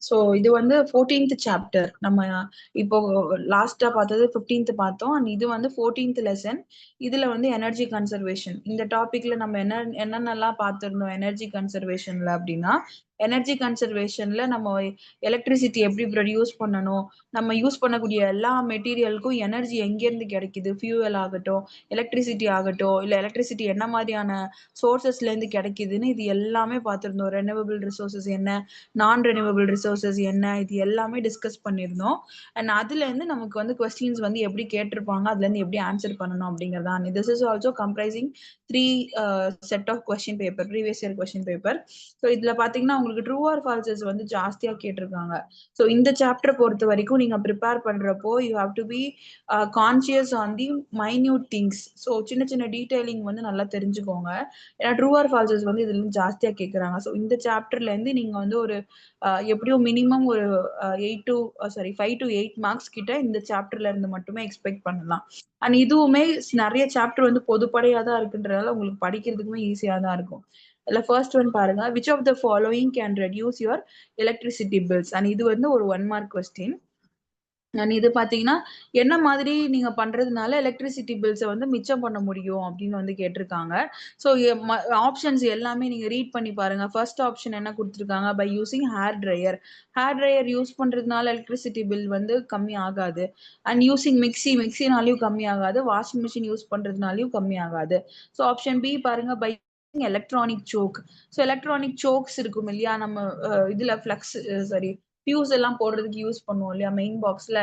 So இது வந்து 14th chapter. நம்ம இப்போ லாஸ்டா பார்த்தது 15th பார்த்தோம். அண்ட் இது வந்து 14th லெசன். இதுல வந்து எனர்ஜி கன்சர்வேஷன் இந்த டாபிக்ல நம்ம என்னென்னலாம் பார்த்திருந்தோம் எனர்ஜி கன்சர்வேஷன்ல அப்படின்னா, எனர்ஜி கன்சர்வேஷன்ல நம்ம எலக்ட்ரிசிட்டி எப்படி ப்ரொடியூஸ் பண்ணணும், நம்ம யூஸ் பண்ணக்கூடிய எல்லா மெட்டீரியலுக்கும் எனர்ஜி எங்கேருந்து கிடைக்குது, ஃபியூவல் ஆகட்டும், எலக்ட்ரிசிட்டி ஆகட்டும், இல்லை எலக்ட்ரிசிட்டி என்ன மாதிரியான சோர்சஸ்ல இருந்து கிடைக்குதுன்னு இது எல்லாமே பார்த்திருந்தோம். ரெனிவபிள் ரிசோர்சஸ் என்ன, நான் ரெனிவபிள் ரிசோர்சஸ் என்ன, இது எல்லாமே டிஸ்கஸ் பண்ணியிருந்தோம். அண்ட் அதுல இருந்து நமக்கு வந்து கொஸ்டின்ஸ் வந்து எப்படி கேட்டிருப்பாங்க, அதுல இருந்து எப்படி ஆன்சர் பண்ணணும் அப்படிங்கறதா. This is also comprising 3 set of question paper, previous year question paper. So இதுல பாத்தீங்கன்னா உங்களுக்கு ட்ரூ ஆர் ஃபால்சஸ் வந்து ஜாஸ்தியா கேட்டிருக்காங்க. ஸோ இந்த சாப்டர் பொறுத்த வரைக்கும் நீங்க ப்ரிப்பேர் பண்றப்போ you have to be conscious on the minute things. So சின்ன சின்ன டீடைலிங் வந்து நல்லா தெரிஞ்சுக்கோங்க. ஏன்னா ட்ரூ ஆர் ஃபால்சஸ் வந்து இதுல இருந்து ஜாஸ்தியா கேட்கறாங்க. ஸோ இந்த சாப்டர்ல இருந்து நீங்க வந்து ஒரு எப்படியும் மினிமம் ஒரு 5 to 8 மார்க்ஸ் கிட்ட இந்த சாப்டர்ல இருந்து மட்டுமே எக்ஸ்பெக்ட் பண்ணலாம். அண்ட் இதுவுமே நிறைய சாப்டர் வந்து பொதுப்படையா தான் இருக்குன்றதால உங்களுக்கு படிக்கிறதுக்குமே ஈஸியா தான் இருக்கும். இல்ல ஃபர்ஸ்ட் ஒன் பாருங்க, which of the following can reduce your electricity bills. And இது வந்து ஒரு 1 மார்க் கொஸ்டின். அண்ட் இது பாத்தீங்கன்னா என்ன மாதிரி நீங்க பண்றதுனால எலக்ட்ரிசிட்டி பில்ஸை வந்து மிச்சம் பண்ண முடியும் அப்படின்னு வந்து கேட்டிருக்காங்க. ஸோ ஆப்ஷன்ஸ் எல்லாமே நீங்க ரீட் பண்ணி பாருங்க. ஃபர்ஸ்ட் ஆப்ஷன் என்ன கொடுத்துருக்காங்க, by using hair dryer. Hair dryer use பண்றதுனால எலக்ட்ரிசிட்டி பில் வந்து கம்மி ஆகாது. அண்ட் யூசிங் மிக்சினாலையும் கம்மி ஆகாது. வாஷிங் மிஷின் யூஸ் பண்றதுனாலையும் கம்மி ஆகாது. ஸோ ஆப்ஷன் பி பாருங்க, by electronic choke. So electronic chokes இருக்கும் இல்லையா, நம்ம இதுல ஃபிளக்ஸ் சாரி ஃபியூஸ் எல்லாம் போடுறதுக்கு யூஸ் பண்ணுவோம் இல்லையா, மெயின் பாக்ஸ்ல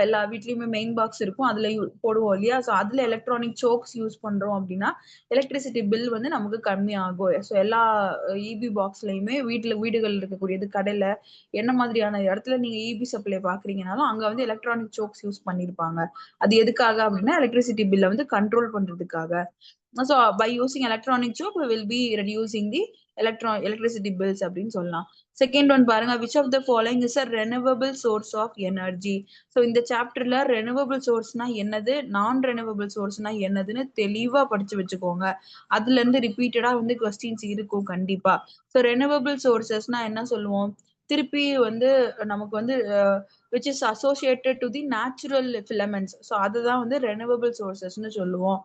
எல்லா வீட்லயுமே மெயின் பாக்ஸ் இருக்கும், அதுல போடுவோம் இல்லையா. ஸோ அதுல எலக்ட்ரானிக் சோக்ஸ் யூஸ் பண்றோம் அப்படின்னா எலக்ட்ரிசிட்டி பில் வந்து நமக்கு கம்மி ஆகும். ஸோ எல்லா இபி பாக்ஸ்லயுமே வீடுகள் இருக்கக்கூடியது, கடையில என்ன மாதிரியான இடத்துல நீங்க இபி சப்ளை பாக்குறீங்கனாலும் அங்க வந்து எலக்ட்ரானிக் சோக்ஸ் யூஸ் பண்ணிருப்பாங்க. அது எதுக்காக அப்படின்னா எலக்ட்ரிசிட்டி பில்லை வந்து கண்ட்ரோல் பண்றதுக்காக. So by using electronic choke we will be reducing the electricity bills அப்படின்னு சொல்லலாம். செகண்ட் ஒன் பாருங்க, which of the following is a renewable source of energy. So இந்த சாப்டர்ல ரெனிவபிள் சோர்ஸ்னா என்னது, நான் ரெனிவபிள் சோர்ஸ்னா என்னதுன்னு தெளிவா படிச்சு வச்சுக்கோங்க. அதுல இருந்து ரிப்பீட்டடா வந்து கொஸ்டின்ஸ் இருக்கும் கண்டிப்பா. ஸோ ரெனிவபிள் சோர்சஸ்னா என்ன சொல்லுவோம், திருப்பி வந்து நமக்கு வந்து which is associated to the natural filaments. So அதுதான் வந்து ரெனிவபிள் சோர்சஸ்ன்னு சொல்லுவோம்.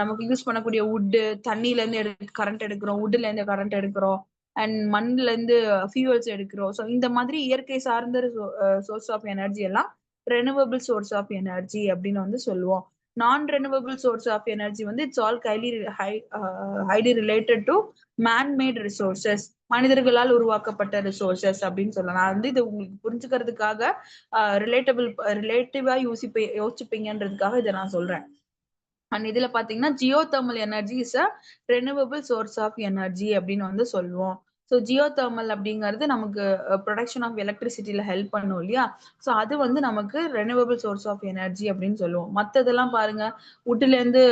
நமக்கு யூஸ் பண்ணக்கூடிய வுட்டு, தண்ணியில இருந்து கரண்ட் எடுக்கிறோம், வுட்ல இருந்து கரண்ட் எடுக்கிறோம், அண்ட் மண்ணுல இருந்து ஃபியூவல்ஸ் எடுக்கிறோம். ஸோ இந்த மாதிரி இயற்கை சார்ந்த சோர்ஸ் ஆஃப் எனர்ஜி எல்லாம் ரெனிவபிள் சோர்ஸ் ஆஃப் எனர்ஜி அப்படின்னு வந்து சொல்லுவோம். நான் ரெனிவபிள் சோர்ஸ் ஆஃப் எனர்ஜி வந்து it's all highly related to man-made resources, மனிதர்களால் உருவாக்கப்பட்ட ரிசோர்சஸ் அப்படின்னு சொல்லலாம். நான் வந்து இது உங்களுக்கு புரிஞ்சுக்கிறதுக்காக ரிலேட்டிவா யோசிப்பீங்கன்றதுக்காக இதை நான் சொல்றேன். அண்ட் இதுல பாத்தீங்கன்னா geothermal energy is a renewable source of energy அப்படின்னு வந்து சொல்லுவோம். ஸோ ஜியோ தெர்மல் அப்படிங்கிறது நமக்கு ப்ரொடக்ஷன் ஆஃப் எலக்ட்ரிசிட்டியில ஹெல்ப் பண்ணும் இல்லையா. ஸோ அது வந்து நமக்கு ரெனிவபிள் சோர்ஸ் ஆஃப் எனர்ஜி அப்படின்னு சொல்லுவோம். மற்றதெல்லாம் பாருங்க, வுட்ல இருந்து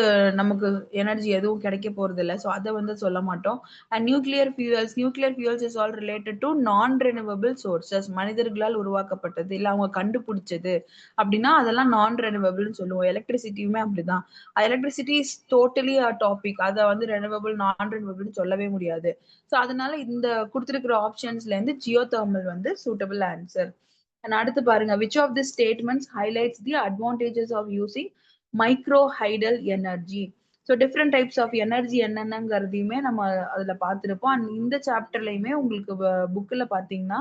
நமக்கு எனர்ஜி எதுவும் கிடைக்க போறது இல்லை. ஸோ அதை வந்து சொல்ல மாட்டோம். And nuclear fuels is all related to நான் ரெனிவபிள் சோர்சஸ், மனிதர்களால் உருவாக்கப்பட்டது இல்லை அவங்க கண்டுபிடிச்சது அப்படின்னா அதெல்லாம் நான் ரெனிவபிள்னு சொல்லுவோம். எலக்ட்ரிசிட்டியுமே அப்படிதான். Electricity is totally a topic. அதை வந்து ரெனிவபிள் நான் ரெனிவபிள்னு சொல்லவே முடியாது. ஸோ அதனால இந்த கொடுத்துருக்கிற ஆப்ஷன்ஸ்ல இருந்து ஜியோ தெர்மல் வந்து சூட்டபிள் ஆன்சர். அண்ட் அடுத்து பாருங்க, which of the statements highlights the advantages of using micro hydel energy. So different types of energy என்னென்னங்கிறதையுமே நம்ம அதுல பார்த்துருப்போம். அண்ட் இந்த சாப்டர்லயுமே உங்களுக்கு புக்கில் பார்த்தீங்கன்னா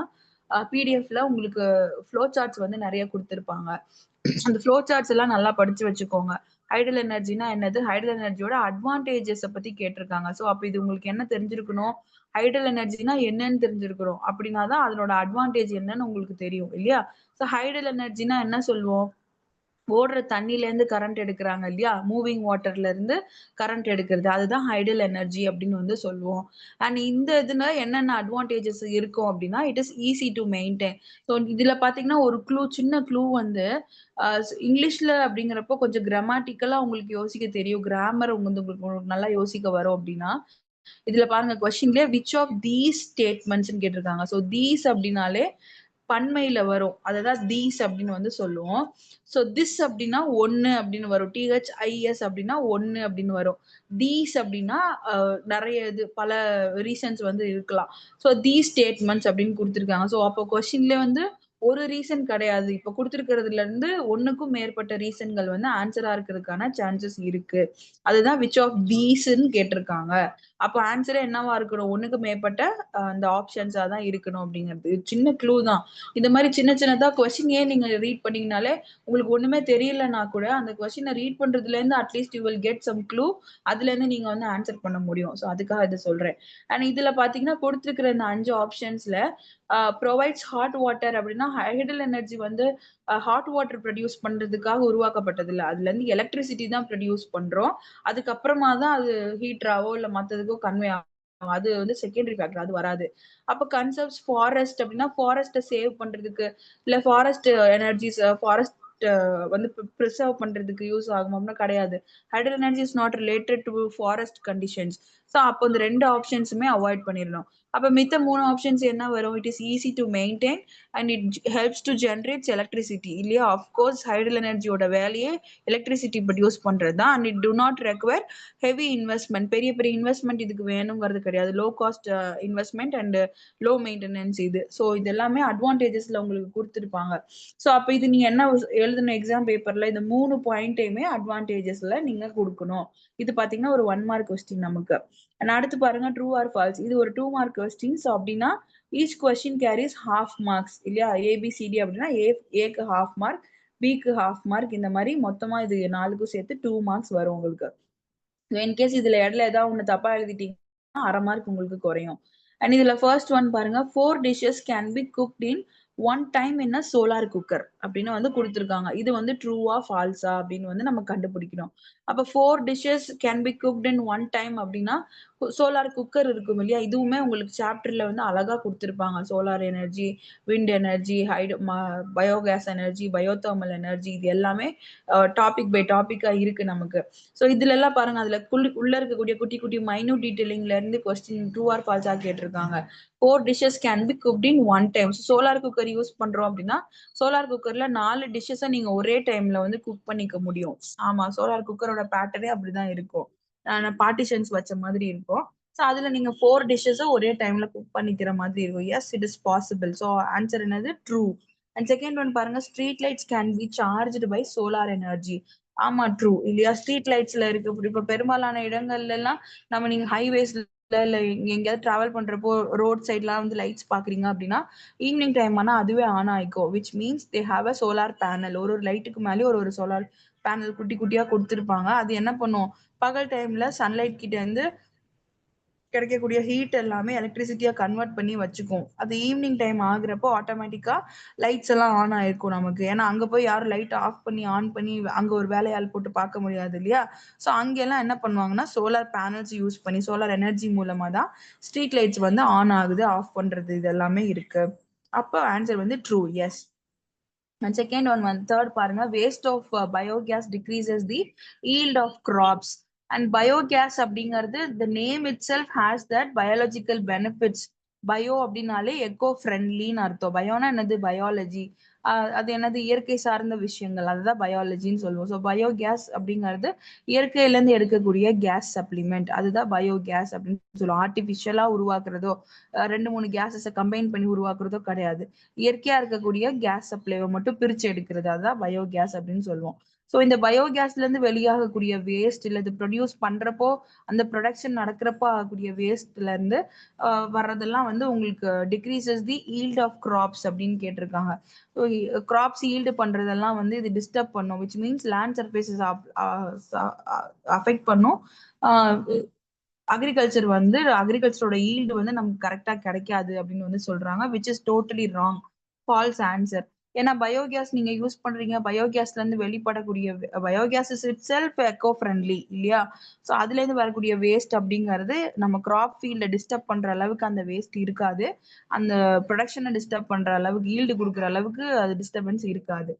பிடிஎஃப்ல உங்களுக்கு ஃப்ளோ சார்ட்ஸ் வந்து நிறைய கொடுத்துருப்பாங்க. அந்த ஃப்ளோ சார்ட்ஸ் எல்லாம் நல்லா படிச்சு வச்சுக்கோங்க. ஹைடல் எனர்ஜினா என்னது, ஹைடல் எனர்ஜியோட அட்வான்டேஜஸ் பத்தி கேட்டிருக்காங்க. ஸோ அப்ப இது உங்களுக்கு என்ன தெரிஞ்சிருக்கணும், ஹைடல் எனர்ஜினா என்னன்னு தெரிஞ்சிருக்கணும். அப்படின்னா தான் அதனோட அட்வான்டேஜ் என்னன்னு உங்களுக்கு தெரியும் இல்லையா. ஸோ ஹைடல் எனர்ஜினா என்ன சொல்லுவோம், ஓடுற தண்ணில இருந்து கரண்ட் எடுக்கிறாங்க இல்லையா, மூவிங் வாட்டர்ல இருந்து கரண்ட் எடுக்கிறது, அதுதான் ஹைடல் எனர்ஜி அப்படின்னு வந்து சொல்லுவோம். அண்ட் இந்த இதுல என்னென்ன அட்வான்டேஜஸ் இருக்கும் அப்படின்னா it is easy to maintain. So இதுல பாத்தீங்கன்னா ஒரு சின்ன க்ளூ வந்து இங்கிலீஷ்ல அப்படிங்கிறப்போ கொஞ்சம் கிராமட்டிக்கலா உங்களுக்கு யோசிக்க தெரியும், கிராமர் உங்களுக்கு நல்லா யோசிக்க வரும் அப்படின்னா இதுல பாருங்க கொஸ்டின்ல விச் ஆஃப் தீஸ் ஸ்டேட்மெண்ட்ஸ் கேட்டிருக்காங்க. ஸோ தீஸ் அப்படின்னாலே பன்மையில வரும். அததான் தீஸ் அப்படின்னு வந்து சொல்லுவோம். சோ திஸ் அப்படின்னா ஒண்ணு அப்படின்னு வரும். THIS அப்படின்னா ஒண்ணு அப்படின்னு வரும். தீஸ் அப்படின்னா நிறைய இது பல ரீசன்ஸ் வந்து இருக்கலாம். சோ தீஸ் ஸ்டேட்மெண்ட்ஸ் அப்படின்னு கொடுத்திருக்காங்க. சோ அப்போ கொஸ்டின்ல வந்து ஒரு ரீசன் கிடையாது. இப்ப குடுத்திருக்கிறதுல இருந்து ஒண்ணுக்கும் மேற்பட்ட ரீசன்கள் வந்து ஆன்சரா இருக்கிறதுக்கான சான்சஸ் இருக்கு. அதுதான் விச் ஆஃப் தீஸ்ன்னு கேட்டிருக்காங்க. அப்போ ஆன்சரே என்னவா இருக்கணும்? ஒண்ணுக்கு மேற்பட்ட அந்த ஆப்ஷன்ஸா தான் இருக்கணும் அப்படிங்கிறது. சின்ன க்ளூ தான். இந்த மாதிரி சின்ன சின்னதா கொஸ்டின் நீங்க ரீட் பண்ணீங்கனாலே உங்களுக்கு ஒண்ணுமே தெரியலனா கூட அந்த கொஸ்டினை ரீட் பண்றதுல இருந்து at least you will get some clue. அதுல இருந்து நீங்க வந்து ஆன்சர் பண்ண முடியும். சோ அதுக்காக இதை சொல்றேன். அண்ட் இதுல பாத்தீங்கன்னா கொடுத்திருக்கிற இந்த 5 ஆப்ஷன்ஸ்ல ப்ரொவைட்ஸ் ஹாட் வாட்டர் அப்படின்னா ஹைடல் எனர்ஜி வந்து ஹாட் வாட்டர் ப்ரொடியூஸ் பண்றதுக்காக உருவாக்கப்பட்டது இல்ல. அதுல இருந்து எலக்ட்ரிசிட்டி தான் ப்ரொடியூஸ் பண்றோம். அதுக்கப்புறமா தான் அது ஹீட்டராவோ இல்ல மத்ததுக்கோ கன்வே ஆகும். அது வந்து செகண்டரி ஃபேக்டர், அது வராது. அப்ப கன்சர்வ்ஸ் ஃபாரஸ்ட் அப்படின்னா ஃபாரஸ்ட்டை சேவ் பண்றதுக்கு இல்ல ஃபாரஸ்ட் எனர்ஜிஸ் ஃபாரஸ்ட் வந்து ப்ரிசர்வ் பண்றதுக்கு யூஸ் ஆகும் அப்படின்னா கிடையாது. Hydel energy is not related to forest conditions. So அப்போ இந்த 2 ஆப்ஷன்ஸுமே அவாய்ட் பண்ணிடணும். அப்ப மித்த 3 ஆப்ஷன்ஸ் என்ன வரும்? It is easy to maintain and it helps to generates electricity இல்லையா? அஃப்கோர்ஸ் ஹைடல் எனர்ஜியோட வேலையே எலக்ட்ரிசிட்டி ப்ரொடியூஸ் பண்றது தான். And it to not require heavy investment. பெரிய பெரிய இன்வெஸ்ட்மெண்ட் இதுக்கு வேணுங்கிறது கிடையாது. Low cost investment and low maintenance இது. ஸோ இது எல்லாமே அட்வான்டேஜஸ்ல உங்களுக்கு கொடுத்துருப்பாங்க. ஸோ அப்ப இது நீங்க என்ன எழுதின எக்ஸாம் பேப்பர்ல இந்த 3 பாயிண்ட்டையுமே அட்வான்டேஜஸ்ல நீங்க கொடுக்கணும். இது பாத்தீங்கன்னா ஒரு 1 மார்க் கொஸ்டின் நமக்கு. அடுத்து பாருங்க ட்ரூ ஆர் ஃபால்ஸ். இது ஒரு 2 மார்க் கொஸ்டின். ஸோ அப்படின்னா each question carries half marks இல்லையா? ஏபிசிடி அப்படின்னா ஏக்கு ஹாஃப் மார்க், பிக்கு ஹாஃப் மார்க், இந்த மாதிரி மொத்தமா இது 4க்கும் சேர்த்து 2 மார்க்ஸ் வரும் உங்களுக்கு. இன்கேஸ் இதுல இடையில ஏதாவது ஒண்ணு தப்பா எழுதிட்டீங்கன்னா 1/2 மார்க் உங்களுக்கு குறையும். அண்ட் இதுல ஃபர்ஸ்ட் ஒன் பாருங்க, 4 dishes can be cooked in 1 time in a solar cooker அப்படின்னு வந்து கொடுத்திருக்காங்க. இது வந்து ட்ரூவா ஃபால்ஸா அப்படின்னு வந்து நம்ம கண்டுபிடிக்கணும். அப்ப 4 dishes can be cooked in 1 time அப்படின்னா சோலார் குக்கர் இருக்கும் இல்லையா? இதுவுமே உங்களுக்கு சாப்டர்ல வந்து அழகா கொடுத்திருப்பாங்க. Solar energy, wind energy, biogas energy, biothermal energy, இது எல்லாமே டாபிக் பை டாபிக்கா இருக்கு நமக்கு. ஸோ இதுல எல்லாம் பாருங்க, அதுல உள்ள இருக்கக்கூடிய குட்டி குட்டி மைன்யூட் டீடைலிங்ல இருந்து கொஸ்டின் ட்ரூ ஆர் ஃபால்ஸா கேட்டிருக்காங்க. 4 dishes can be cooked in 1 time. Solar cooker use பண்றோம் அப்படின்னா சோலார் குக்கர்ல 4 டிஷ்ஷஸை நீங்க ஒரே டைம்ல வந்து குக் பண்ணிக்க முடியும். ஆமா, சோலார் குக்கரோட பேட்டர்னே அப்படிதான் இருக்கும். பார்ட்டிஷன்ஸ் வச்ச மாதிரி இருக்கும். ஸோ அதுல நீங்க 4 டிஷ்ஷஸை ஒரே டைம்ல குக் பண்ணிக்கிற மாதிரி இருக்கும். Yes, it is possible. So answer என்னது? ட்ரூ. அண்ட் செகண்ட் ஒன் பாருங்க, street lights can be charged by solar energy. ஆமா, ட்ரூ இல்லையா? ஸ்ட்ரீட் லைட்ஸ்ல இருக்கு. இப்ப பெரும்பாலான இடங்கள்ல எல்லாம் நீங்க ஹைவேஸ்ல இல்ல எங்கேயாவது டிராவல் பண்றப்போ ரோட் சைட்லாம் வந்து லைட்ஸ் பாக்குறீங்க அப்படின்னா ஈவினிங் டைம் ஆனா அதுவே ஆன் ஆயிக்கும். Which means they have a solar panel. ஒரு லைட்டுக்கு மேலே ஒரு சோலார் பேனல் குட்டி குட்டியா கொடுத்துருப்பாங்க. அது என்ன பண்ணும்? பகல் டைம்ல சன்லைட் கிட்ட இருந்து கிடைக்கக்கூடிய ஹீட் எல்லாமே எலக்ட்ரிசிட்டியா கன்வெர்ட் பண்ணி வச்சுக்கும். அது ஈவினிங் டைம் ஆகுறப்போ ஆட்டோமேட்டிக்கா லைட்ஸ் எல்லாம் ஆன் ஆயிருக்கும் நமக்கு. ஏன்னா அங்க போய் யாரும் லைட் ஆஃப் பண்ணி ஆன் பண்ணி அங்க ஒரு வேலையாள் போட்டு பார்க்க முடியாது இல்லையா? ஸோ அங்கெல்லாம் என்ன பண்ணுவாங்கன்னா சோலார் பேனல்ஸ் யூஸ் பண்ணி சோலார் எனர்ஜி மூலமா தான் ஸ்ட்ரீட் லைட்ஸ் வந்து ஆன் ஆகுது, ஆஃப் பண்றது, இது எல்லாமே இருக்கு. அப்போ ஆன்சர் வந்து true. Yes. And second one, third பாருங்க, waste of biogas decreases the yield of crops. And biogas அப்படிங்கிறது the name itself has that biological benefits. Bio அப்படின்னாலே எக்கோ ஃப்ரெண்ட்லின்னு அர்த்தம். பயோனா என்னது? பயாலஜி. அது என்னது? இயற்கை சார்ந்த விஷயங்கள், அதுதான் பயாலஜின்னு சொல்லுவோம். ஸோ பயோகேஸ் அப்படிங்கிறது இயற்கையில இருந்து எடுக்கக்கூடிய கேஸ் சப்ளிமெண்ட், அதுதான் பயோகேஸ் அப்படின்னு சொல்லுவோம். ஆர்டிபிஷியலா உருவாக்குறதோ 2-3 கேஸஸை கம்பைன் பண்ணி உருவாக்குறதோ கிடையாது. இயற்கையா இருக்கக்கூடிய கேஸ் சப்ளைவை மட்டும் பிரிச்சு எடுக்கிறது, அதுதான் பயோகேஸ் அப்படின்னு சொல்லுவோம். ஸோ இந்த பயோகேஸ்ல இருந்து வெளியாகக்கூடிய வேஸ்ட் இல்ல இது ப்ரொடியூஸ் பண்றப்போ அந்த ப்ரொடக்ஷன் நடக்கிறப்போ ஆகக்கூடிய வேஸ்ட்ல இருந்து வர்றதெல்லாம் வந்து உங்களுக்கு decreases the yield of crops அப்படின்னு கேட்டிருக்காங்க. ஸோ கிராப்ஸ் ஈல்டு பண்றதெல்லாம் வந்து இது டிஸ்டர்ப் பண்ணும். Which means land surfaces affect பண்ணும். அக்ரிகல்ச்சர் வந்து அக்ரிகல்ச்சரோட ஈல்டு வந்து நமக்கு கரெக்டா கிடைக்காது அப்படின்னு வந்து சொல்றாங்க. Which is totally wrong. False answer. ஏன்னா பயோகேஸ் நீங்க யூஸ் பண்றீங்க, பயோகேஸ்ல இருந்து வெளிப்படக்கூடிய biogas is it self eco friendly இல்லையா? ஸோ அதுல இருந்து வரக்கூடிய வேஸ்ட் அப்படிங்கிறது நம்ம கிராப் ஃபீல்ட டிஸ்டர்ப் பண்ற அளவுக்கு அந்த வேஸ்ட் இருக்காது. அந்த ப்ரொடக்ஷனை டிஸ்டர்ப் பண்ற அளவுக்கு, ஈல்டு கொடுக்குற அளவுக்கு அது டிஸ்டர்பன்ஸ் இருக்காது.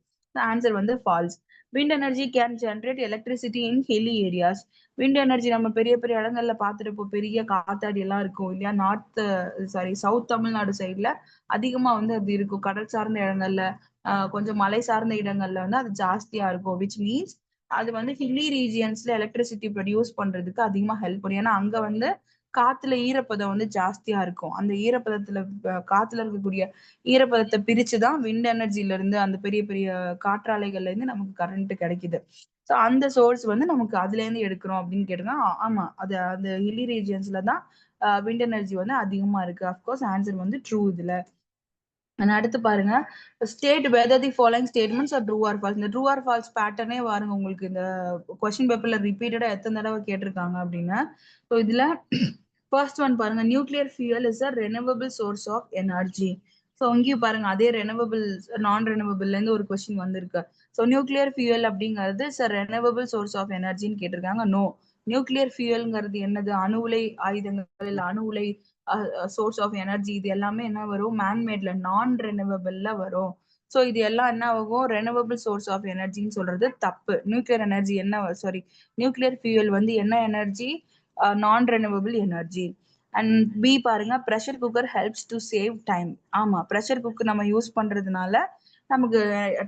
ஆன்சர் வந்து false. Wind energy can generate electricity in hilly areas. Wind energy நம்ம பெரிய பெரிய இடங்கள்ல பார்த்துருப்போம், பெரிய காத்தாடி எல்லாம் இருக்கும் இல்லையா, சவுத் தமிழ்நாடு சைட்ல அதிகமா வந்து அது இருக்கும். கடல் சார்ந்த இடங்கள்ல கொஞ்சம் மலை சார்ந்த இடங்கள்ல வந்து அது ஜாஸ்தியா இருக்கும். விச் மீன்ஸ் அது வந்து ஹில்லி ரீஜியன்ஸ்ல எலக்ட்ரிசிட்டி ப்ரொடியூஸ் பண்றதுக்கு அதிகமா ஹெல்ப் பண்ணும். ஏன்னா அங்க வந்து காத்துல ஈரப்பதம் வந்து ஜாஸ்தியா இருக்கும். அந்த ஈரப்பதத்துல காத்துல இருக்கக்கூடிய ஈரப்பதத்தை பிரிச்சுதான் விண்ட் எனர்ஜில இருந்து அந்த பெரிய பெரிய காற்றாலைகள்ல இருந்து நமக்கு கரண்ட் கிடைக்குது. ஸோ அந்த சோர்ஸ் வந்து நமக்கு அதுல இருந்து எடுக்கிறோம் அப்படின்னு கேட்டோம்னா ஆமா, அது அந்த ஹில்லி ரீஜியன்ஸ்ல தான் விண்ட் எனர்ஜி வந்து அதிகமா இருக்கு. அப்கோர்ஸ் ஆன்சர் வந்து ட்ரூ இதுல. அடுத்து பாருங்க, state whether the following statements are true or false. இந்த ட்ரூ ஆர் ஃபால்ஸ் பேட்டர்னே பாருங்க, உங்களுக்கு இந்த கொஸ்டின் பேப்பர்ல ரிப்பீட்டடா எத்தனை தடவை கேட்டிருக்காங்க அப்படின்னு. ஸோ இதுல ஃபர்ஸ்ட் ஒன் பாருங்க, nuclear fuel is a renewable source of energy. So இங்கேயும் பாருங்க, அதே ரெனிவபிள் நான் ரெனிவபிள்ல இருந்து ஒரு கொஸ்டின் வந்திருக்கு. ஸோ நியூக்ளியர் ஃபியூயல் அப்படிங்கிறது is a renewable source of எனர்ஜின்னு கேட்டிருக்காங்க. நோ, நியூக்ளியர் ஃபியூயல்ங்கிறது என்னது, அணு உலை ஆயுதங்கள் இல்ல அணு உலை சோர்ஸ் ஆஃப் எனர்ஜி. இது எல்லாமே என்ன வரும், மேன்மேட்ல நான் ரெனிவபிள்ல வரும். ஸோ இது எல்லாம் என்ன ஆகும், ரெனிவபிள் சோர்ஸ் ஆஃப் எனர்ஜின்னு சொல்றது தப்பு. நியூக்ளியர் எனர்ஜி என்ன, சாரி, நியூக்ளியர் ஃபியூயல் வந்து என்ன energy, non renewable energy. And B பாருங்க, pressure cooker helps to save time. ஆமா, ப்ரெஷர் குக்கர் நம்ம யூஸ் பண்றதுனால நமக்கு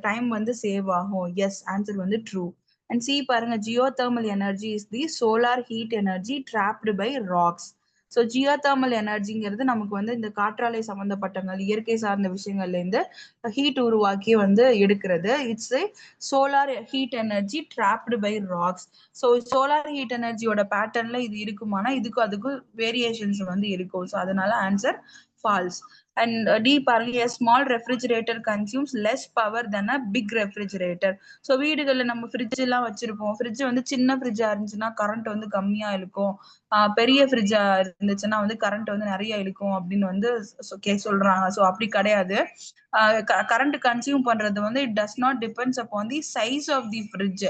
டைம் வந்து சேவ் ஆகும். எஸ், ஆன்சர் வந்து ட்ரூ. அண்ட் சி பாருங்க, geothermal energy is the solar heat energy trapped by rocks. So geothermal எனர்ஜிங்கிறது நமக்கு வந்து இந்த காற்றாலை சம்பந்தப்பட்டங்கள் இயற்கை சார்ந்த விஷயங்கள்ல இருந்து ஹீட் உருவாக்கி வந்து எடுக்கிறது. It's solar heat energy trapped by rocks. So solar heat எனர்ஜியோட பேட்டர்ன்ல இது இருக்குமானா இதுக்கும் அதுக்கும் வேரியேஷன்ஸ் வந்து இருக்கும். ஸோ அதனால ஆன்சர் ஃபால்ஸ். அண்ட் டி பாருங்க, small refrigerator consumes less power then a big refrigerator. So வீடுகளில் நம்ம ஃப்ரிட்ஜ் எல்லாம் வச்சிருப்போம். ஃப்ரிட்ஜ் வந்து சின்ன ஃப்ரிட்ஜா இருந்துச்சுன்னா கரண்ட் வந்து கம்மியா இருக்கும். பெரிய ஃப்ரிட்ஜா இருந்துச்சுன்னா வந்து கரண்ட் வந்து நிறைய இழுக்கும் அப்படின்னு வந்து சொல்றாங்க. ஸோ அப்படி கிடையாது. கரண்ட் கன்சியூம் பண்றது வந்து it does not depends upon the size of the fridge.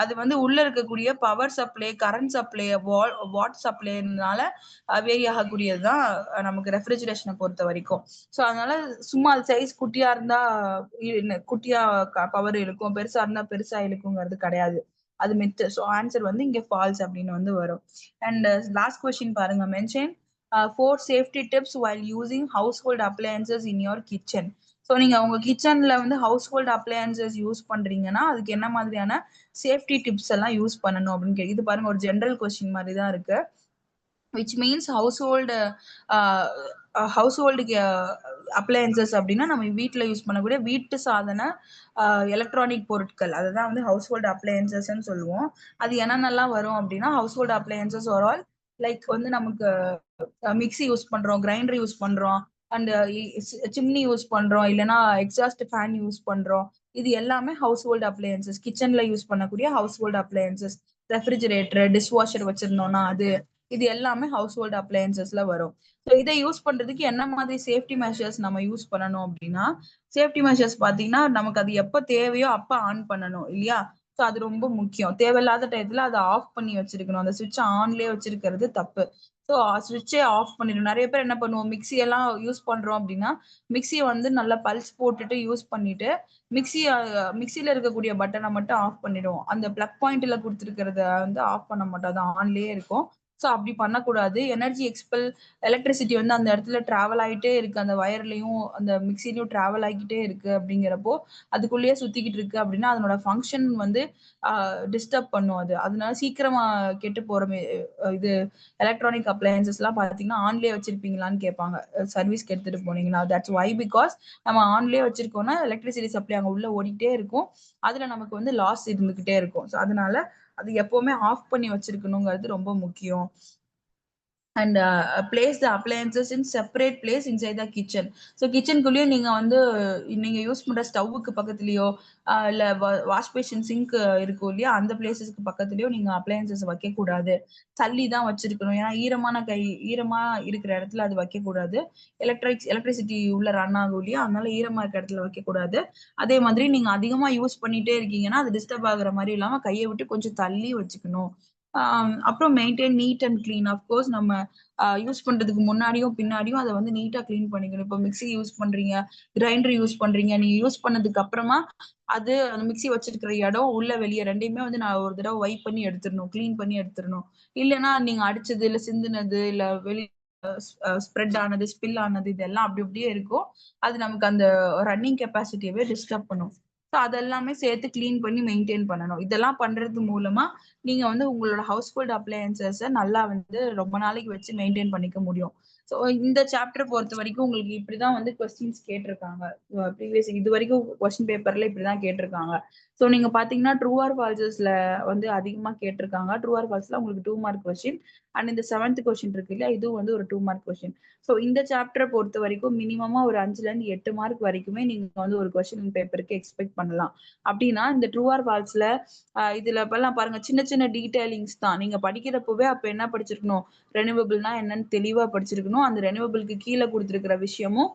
அது வந்து உள்ள இருக்கக்கூடிய power supply, current supply, watt சப்ளைனால வேரி ஆகக்கூடியதுதான் நமக்கு ரெஃப்ரிஜரேஷனை பொறுத்த வரைக்கும். ஸோ அதனால சும்மா சைஸ் குட்டியா இருந்தா குட்டியா பவர் இழுக்கும், பெருசா இருந்தா பெருசா இழுக்குங்கிறது கிடையாது. அது மித்து. ஸோ ஆன்சர் வந்து இங்க ஃபால்ஸ் அப்படின்னு வந்து வரும். அண்ட் லாஸ்ட் கொஸ்டின் பாருங்க, mention 4 safety tips while using house hold appliances in your kitchen. So நீங்க உங்க கிச்சன்ல வந்து ஹவுஸ் ஹோல்ட் அப்ளையன்சஸ் யூஸ் பண்றீங்கன்னா அதுக்கு என்ன மாதிரியான சேஃப்டி டிப்ஸ் எல்லாம் யூஸ் பண்ணணும் அப்படின்னு இது பாருங்க, ஒரு ஜென்ரல் கொஸ்டின் மாதிரி தான் இருக்கு. விச் மீன்ஸ் ஹவுஸ்ஹோல்டு அப்ளையன்சஸ் அப்படின்னா நம்ம வீட்டில் யூஸ் பண்ணக்கூடிய வீட்டு சாதன எலக்ட்ரானிக் பொருட்கள், அதுதான் வந்து ஹவுஸ்ஹோல்டு அப்ளையன்சஸ்ன்னு சொல்லுவோம். அது என்னென்னலாம் வரும் அப்படின்னா, household appliances are all like வந்து நமக்கு மிக்சி யூஸ் பண்றோம், கிரைண்டர் யூஸ் பண்றோம், அண்ட் சிம்னி யூஸ் பண்றோம், இல்லைன்னா எக்ஸாஸ்ட் ஃபேன் யூஸ் பண்றோம். இது எல்லாமே ஹவுஸ் ஹோல்டு அப்ளையன்சஸ், கிச்சன்ல யூஸ் பண்ணக்கூடிய household appliances. Refrigerator, dishwasher வச்சிருந்தோம்னா அது, இது எல்லாமே ஹவுஸ் ஹோல்டு அப்ளையன்சஸ்ல வரும். ஸோ இதை யூஸ் பண்றதுக்கு என்ன மாதிரி சேஃப்டி மெஷர்ஸ் நம்ம யூஸ் பண்ணணும் அப்படின்னா, சேஃப்டி மெஷர்ஸ் பாத்தீங்கன்னா நமக்கு அது எப்ப தேவையோ அப்ப ஆன் பண்ணணும் இல்லையா. ஸோ அது ரொம்ப முக்கியம். தேவையில்லாத டயத்துல அதை ஆஃப் பண்ணி வச்சிருக்கணும். அந்த சுவிட்ச் ஆன்லயே வச்சிருக்கிறது தப்பு. ஸோ சுவிட்சே ஆஃப் பண்ணிடும். நிறைய பேர் என்ன பண்ணுவோம், மிக்சி எல்லாம் யூஸ் பண்றோம் அப்படின்னா மிக்சியை வந்து நல்லா பல்ஸ் போட்டுட்டு யூஸ் பண்ணிட்டு மிக்சியில இருக்கக்கூடிய பட்டனை மட்டும் ஆஃப் பண்ணிடுவோம். அந்த பிளக் பாயிண்ட்ல கொடுத்துருக்கிறத வந்து ஆஃப் பண்ண மாட்டோம், அது ஆன்லயே இருக்கும். ஸோ அப்படி பண்ணக்கூடாது. எனர்ஜி எக்ஸ்பெல், எலக்ட்ரிசிட்டி வந்து அந்த இடத்துல டிராவல் ஆகிட்டே இருக்கு, அந்த வயர்லயும் அந்த மிக்சிலையும் டிராவல் ஆகிட்டே இருக்கு. அப்படிங்கிறப்போ அதுக்குள்ளேயே சுத்திக்கிட்டு இருக்கு அப்படின்னா அதனோட ஃபங்க்ஷன் வந்து டிஸ்டர்ப் பண்ணும். அதனால சீக்கிரமா கெட்டு போற இது எலக்ட்ரானிக் அப்ளையன்சஸ் எல்லாம் பாத்தீங்கன்னா ஆன்லயே வச்சிருப்பீங்களான்னு கேட்பாங்க சர்வீஸ்க்கு எடுத்துட்டு போனீங்கன்னா. தட்ஸ் வை, பிகாஸ் நம்ம ஆன்லயே வச்சிருக்கோம்னா எலக்ட்ரிசிட்டி சப்ளை அங்க உள்ள ஓடிட்டே இருக்கும், அதுல நமக்கு வந்து லாஸ் இருந்துகிட்டே இருக்கும். ஸோ அதனால அது எப்பவுமே ஆஃப் பண்ணி வச்சிருக்கணுங்கிறது ரொம்ப முக்கியம். And place the appliances in separate place inside the kitchen. So கிச்சனுக்குள்ளேயும் நீங்க வந்து நீங்க யூஸ் பண்ற ஸ்டவ்வுக்கு பக்கத்துலயோ இல்ல வாஷ் பேஷன் சிங்க் இருக்கும் இல்லையா, அந்த பிளேசஸ்க்கு பக்கத்துலயோ நீங்க அப்ளையன்சஸ் வைக்க கூடாது. தள்ளி தான் வச்சிருக்கணும். ஏன்னா ஈரமா இருக்கிற இடத்துல அது வைக்க கூடாது. எலக்ட்ரிசிட்டி உள்ள ரன் ஆகும் இல்லையா, அதனால ஈரமா இருக்கிற இடத்துல வைக்க கூடாது. அதே மாதிரி நீங்க அதிகமா யூஸ் பண்ணிட்டே இருக்கீங்கன்னா அது டிஸ்டர்ப் ஆகுற மாதிரி இல்லாம கையை விட்டு கொஞ்சம் தள்ளி வச்சுக்கணும். அப்புறம் maintain neat and clean. Of course நம்ம யூஸ் பண்றதுக்கு முன்னாடியும் பின்னாடியும் அதை வந்து நீட்டா கிளீன் பண்ணிக்கணும். இப்போ மிக்ஸி யூஸ் பண்றீங்க, கிரைண்டர் யூஸ் பண்றீங்க, நீங்க யூஸ் பண்ணதுக்கு அப்புறமா அது அந்த மிக்ஸி வச்சிருக்கிற இடம் உள்ள வெளியே ரெண்டையுமே வந்து நான் ஒரு தடவை வைப் பண்ணி எடுத்துடணும், கிளீன் பண்ணி எடுத்துடணும். இல்லைன்னா நீங்க அடிச்சது இல்ல சிந்துனது இல்ல வெளி ஸ்ப்ரெட் ஆனது, ஸ்பில் ஆனது இதெல்லாம் அப்படி அப்படியே இருக்கும். அது நமக்கு அந்த ரன்னிங் கெப்பாசிட்டியவே டிஸ்டர்ப் பண்ணும். ஸோ அதெல்லாமே சேர்த்து கிளீன் பண்ணி மெயின்டைன் பண்ணணும். இதெல்லாம் பண்றது மூலமா நீங்க வந்து உங்களோட ஹவுஸ் ஹோல்ட் அப்ளையன்சஸ நல்லா வந்து ரொம்ப நாளைக்கு வச்சு மெயின்டைன் பண்ணிக்க முடியும். ஸோ இந்த சாப்டர் பொறுத்த வரைக்கும் உங்களுக்கு இப்படிதான் வந்து கொஸ்டின்ஸ் கேட்டிருக்காங்க. ப்ரீவியஸ் இது வரைக்கும் கொஸ்டின் பேப்பர்ல இப்படிதான் கேட்டிருக்காங்க. ஸோ நீங்க பாத்தீங்கன்னா ட்ரூ ஆர் ஃபால்சஸ்ல வந்து அதிகமா கேட்டிருக்காங்க. ட்ரூ ஆர் ஃபால்ஸ்ல உங்களுக்கு 2 மார்க் கொஸ்டின் அண்ட் இந்த 7th கொஸ்டின் இருக்கு இல்லையா, இதுவும் வந்து ஒரு 2 மார்க் கொஸ்டின். ஸோ இந்த சாப்டரை பொறுத்த வரைக்கும் மினிமமா ஒரு 5ல இருந்து 8 மார்க் வரைக்குமே நீங்க வந்து ஒரு கொஸ்டின் பேப்பருக்கு எக்ஸ்பெக்ட் பண்ணலாம். அப்படின்னா இந்த ட்ரூ ஆர் ஃபால்ஸ்ல இதுல இப்பெல்லாம் பாருங்க சின்ன சின்ன டீடைலிங்ஸ் தான். நீங்க படிக்கிறப்பவே அப்ப என்ன படிச்சிருக்கணும், ரெனியூவபிள்னா என்னன்னு தெளிவா படிச்சிருக்கணும். அந்த ரெனியூவபிளுக்கு கீழே கொடுத்திருக்கிற விஷயமும்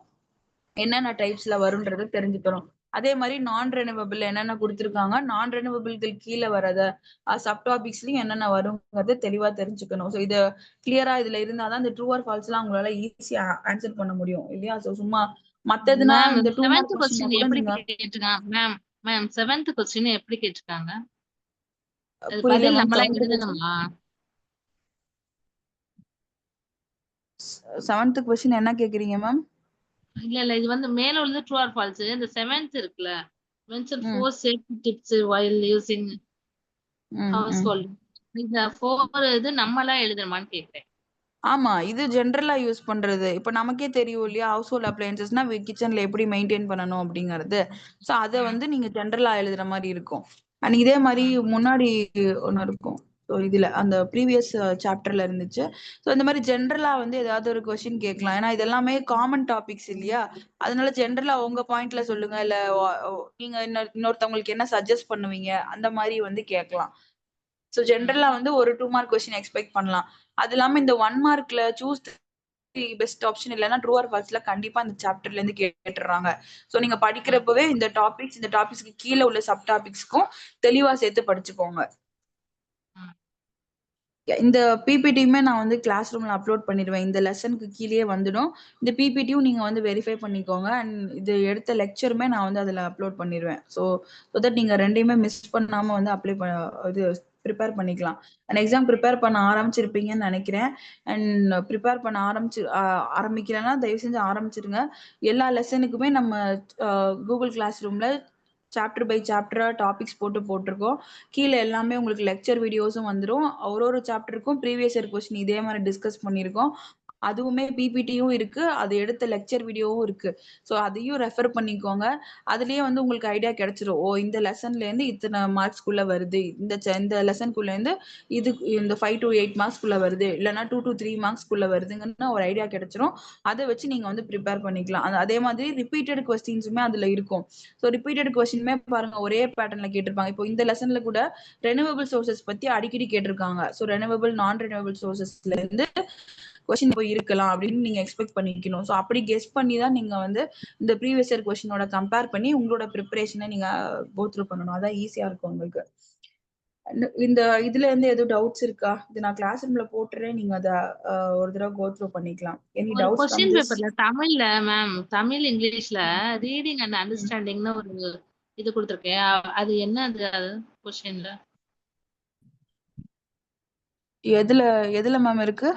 என்னென்ன டைப்ஸ்ல வரும்ன்றத தெரிஞ்சுக்கணும். அதே மாதிரி நான் ரெனியூவபிள் என்னென்ன கொடுத்திருக்காங்க, நான் ரெனியூவபிள்க்கு கீழே வரத சப் டாபிக்ஸ்லயும் என்னென்ன வருங்கிறத தெளிவா தெரிஞ்சுக்கணும். ஸோ இது கிளியரா இதுல இருந்தாதான் இந்த ட்ரூ ஆர் ஃபால்ஸ் எல்லாம் உங்களால ஈஸியா ஆன்சர் பண்ண முடியும் இல்லையா. ஸோ சும்மா மத்ததுனா மேம் இந்த 2 செவன்த் மார்க் கொஸ்டின் கொஸ்டின் கூட எப்படி நீங்க கேட்டிருக்காங்க மேம்? மேம் 7th கொஸ்டின் எப்படி கேட்டிருக்காங்க? அது புரியல பதில் மேம். நம்மளா 7th கொஸ்டின் எழுதணுமா? 7th கொஸ்டின் என்ன கேக்குறீங்க மேம்? இல்ல இது வந்து மேல உள்ளது ட்ரூ ஆர் ஃபால்ஸ். இந்த 7th இருக்குல்ல, மென்ஷன் ம் 4 சேஃப்டி டிப்ஸ் வைல் யூசிங் ம் ஹவுஸ் ம் ஹோல்ட். இந்த 4 இது நம்மளா எழுதணுமான்னு கேக்குறேன். ஆமா. இது ஜென்ரலா யூஸ் பண்றது. இப்ப நமக்கே தெரியும் இல்லையா? ஹவுஸ் ஹோல்ட் அப்ளையன்சஸ்னா கிச்சன்ல எப்படி மெயின்டைன் பண்ணணும் அப்படிங்கிறது. சோ அத ம். வந்து நீங்க ஜென்ரலா எழுதுற மாரி இருக்கும். அண்ட் இதே மாரி ம். முன்னாடி ஒண்ணு இருக்கும். ஸோ இதுல அந்த ப்ரீவியஸ் சாப்டர்ல இருந்துச்சு. ஸோ இந்த மாதிரி ஜென்ரலா வந்து ஏதாவது ஒரு கொஸ்டின் கேட்கலாம். ஏன்னா இது எல்லாமே காமன் டாபிக்ஸ் இல்லையா? அதனால ஜென்ரலா உங்க பாயிண்ட்ல சொல்லுங்க. இல்ல நீங்க இன்னொருத்தவங்களுக்கு என்ன சஜஸ்ட் பண்ணுவீங்க? அந்த மாதிரி வந்து கேட்கலாம். ஸோ ம். ஜென்ரலா வந்து ஒரு 2 மார்க் கொஸ்டின் எக்ஸ்பெக்ட் பண்ணலாம். அது இல்லாம இந்த 1 மார்க்ல சூஸ் பெஸ்ட் ஆப்ஷன் இல்லைன்னா ட்ரூ ஆர் ஃபால்ஸ்ல கண்டிப்பா அந்த சாப்டர்ல இருந்து கேட்டுறாங்க. சோ நீங்க ம். படிக்கிறப்பவே இந்த டாபிக்ஸ்க்கு கீழே உள்ள சப் டாபிக்ஸ்க்கும் தெளிவா சேர்த்து படிச்சுக்கோங்க. ம். இந்த பிபிடியுமே நான் வந்து கிளாஸ் ரூம்ல அப்லோட் பண்ணிடுவேன். இந்த லெசனுக்கு கீழே வந்துடும். இந்த பிபிடியும் நீங்க வந்து வெரிஃபை பண்ணிக்கோங்க. அண்ட் இது எடுத்த லெக்சருமே நான் வந்து அதுல அப்லோட் பண்ணிடுவேன். ஸோ தட் நீங்க ரெண்டையுமே மிஸ் பண்ணாம வந்து இது ப்ரிப்பேர் பண்ணிக்கலாம். அண்ட் எக்ஸாம் ப்ரிப்பேர் பண்ண ஆரம்பிச்சிருப்பீங்கன்னு நினைக்கிறேன். அண்ட் ப்ரிப்பேர் பண்ண ஆரம்பிக்கலன்னா தயவு செஞ்சு ஆரம்பிச்சிருங்க. எல்லா லெசனுக்குமே நம்ம கூகுள் கிளாஸ் ரூம்ல சாப்டர் பை சாப்டரா டாபிக்ஸ் போட்டிருக்கோம். கீழே எல்லாமே உங்களுக்கு லெக்சர் வீடியோஸும் வந்துடும். ஒரு சாப்டருக்கும் ப்ரீவியஸ் இயர் கொஸ்டின் இதே மாதிரி டிஸ்கஸ் பண்ணியிருக்கோம். அதுவுமே பிபிடியும் இருக்கு, அது எடுத்த லெக்சர் வீடியோவும் இருக்கு. ஸோ அதையும் ரெஃபர் பண்ணிக்கோங்க. அதுலயே வந்து உங்களுக்கு ஐடியா கிடைச்சிரும். ஓ இந்த லெசன்ல இருந்து இத்தனை மார்க்ஸ்க்குள்ள வருது, இந்த லெசனுக்குள்ள இருந்து இது இந்த 5 to 8 மார்க்ஸ்க்குள்ள வருது, இல்லைன்னா 2 to 3 மார்க்ஸ்க்குள்ள வருதுங்கன்னு ஒரு ஐடியா கிடைச்சிரும். அதை வச்சு நீங்க வந்து ப்ரிப்பேர் பண்ணிக்கலாம். அதே மாதிரி ரிப்பீட்டட் கொஸ்டின்ஸுமே அதுல இருக்கும். ஸோ ரிப்பீட்டட் கொஸ்டினுமே பாருங்க ஒரே பேட்டர்ன்ல கேட்டிருப்பாங்க. இப்போ இந்த லெசன்ல கூட ரெனியூவபிள் சோர்சஸ் பத்தி அடிக்கடி கேட்டிருக்காங்க. ஸோ ரெனியூவபிள் நான் ரெனியூவபிள் சோர்சஸ்ல இருந்து கொஸ்டின் போய் இருக்கலாம் அப்படின்னு நீங்க எக்ஸ்பெக்ட் பண்ணிக்கணும். ஸோ அப்படி கெஸ் பண்ணி தான் நீங்க வந்து இந்த ப்ரீவியஸ் இயர் கொஸ்டினோட கம்பேர் பண்ணி உங்களோட ப்ரிப்பரேஷனை நீங்க கோ த்ரூ பண்ணணும். அதான் ஈஸியா இருக்கும் உங்களுக்கு. இந்த இதுல இருந்து எதுவும் டவுட்ஸ் இருக்கா? இது நான் கிளாஸ் ரூம்ல போட்டுறேன். நீங்க அத ஒரு தடவை கோ த்ரூ பண்ணிக்கலாம். எனி ஒரு டவுட்ஸ் ஃப்ரம் கொஸ்டின் திஸ்? பேப்பர்ல தமிழ்ல மேம், தமிழ் இங்கிலீஷ்ல ரீடிங் அண்ட் அண்டர்ஸ்டாண்டிங்னு ஒரு இது கொடுத்துருக்கேன். அது என்ன அது கொஸ்டின்ல? எதுல எதுல மேம் இருக்கு?